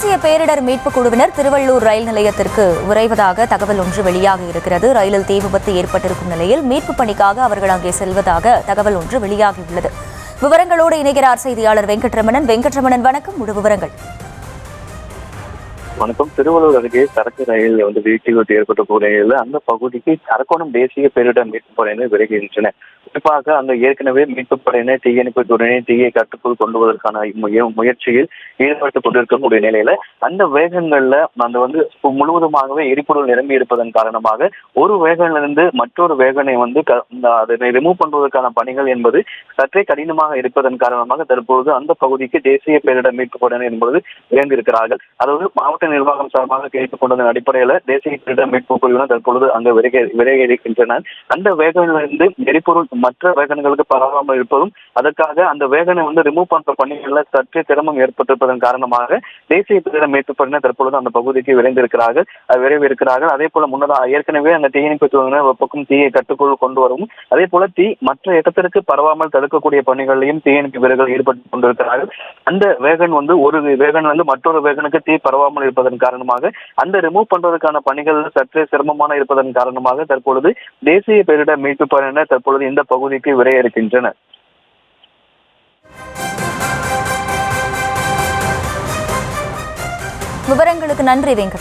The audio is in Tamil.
தேசிய பேரிடர் மீட்புக் குழுவினர் திருவள்ளூர் ரயில் நிலையத்திற்கு விரைவதாக தகவல் ஒன்று வெளியாகி இருக்கிறது. ரயிலில் தீ விபத்து ஏற்பட்டிருக்கும் நிலையில் மீட்புப் பணிக்காக அவர்கள் அங்கே செல்வதாக தகவல் ஒன்று வெளியாகியுள்ளது. விவரங்களோடு இணைகிறார் செய்தியாளர் வெங்கட்ரமணன். வெங்கட்ரமணன், வணக்கம். முழு விவரங்கள். வணக்கம். திருவள்ளூர் அருகே சரக்கு ரயில் வீட்டு விபத்து ஏற்பட்ட நிலையில் அந்த பகுதிக்கு அரக்கோணம் தேசிய பேரிடர் மீட்புப் படையினர் விரைகின்றன. குறிப்பாக அந்த ஏற்கனவே மீட்புப் படையினர் தீயணைப்பு துறையினை தீயை கட்டுக்குள் கொண்டு வருவதற்கான முயற்சியில் ஈடுபட்டுக் கொண்டிருக்கக்கூடிய நிலையில அந்த வேகங்கள்ல முழுவதுமாகவே எரிபொருள் நிரம்பி இருப்பதன் காரணமாக ஒரு வேகனிலிருந்து மற்றொரு வேகனை அதனை ரிமூவ் பண்ணுவதற்கான பணிகள் என்பது சற்றே கடினமாக இருப்பதன் காரணமாக தற்போது அந்த பகுதிக்கு தேசிய பேரிடர் மீட்புப் படையினர் என்பது விரைந்திருக்கிறார்கள். அதாவது மாவட்ட நிர்வாகம் சார்பாக கேட்டுக் கொண்டதன் அடிப்படையில தேசிய பேரிடர் மீட்புக் குழுவினர் தற்பொழுது அங்கு விரைக இருக்கின்றனர். அந்த வேகனிலிருந்து எரிபொருள் மற்ற வேகன்களுக்கு பரவாமல் இருப்பதும் அதற்காக அந்த வேகனை ரிமூவ் பண்ற பணிகள்ல சற்றே சிரமம் ஏற்பட்டிருப்பதன் காரணமாக தேசிய பேரிடர் மீட்புப் படையினர் தற்பொழுது அந்த பகுதிக்கு விரைவிருக்கிறார்கள். அதே போல முன்னதாக ஏற்கனவே அந்த தீயணைப்பு துறையினர் பக்கம் தீயை கட்டுக்குள் கொண்டு வரவும் அதே போல தீ மற்ற இடத்திற்கு பரவாமல் தடுக்கக்கூடிய பணிகளையும் தீயணைப்பு வீரர்கள் ஈடுபட்டுக் கொண்டிருக்கிறார்கள். அந்த வேகன் ஒரு வேகன் மற்றொரு வேகனுக்கு தீ பரவாமல் இருப்பதன் காரணமாக அந்த ரிமூவ் பண்றதுக்கான பணிகள் சற்றே சிரமமான இருப்பதன் காரணமாக தற்பொழுது தேசிய பேரிடர் மீட்புப் படையினர் தற்பொழுது இந்த பகுதிக்கு விரைய இருக்கின்றனர். விவரங்களுக்கு நன்றி வெங்கட்.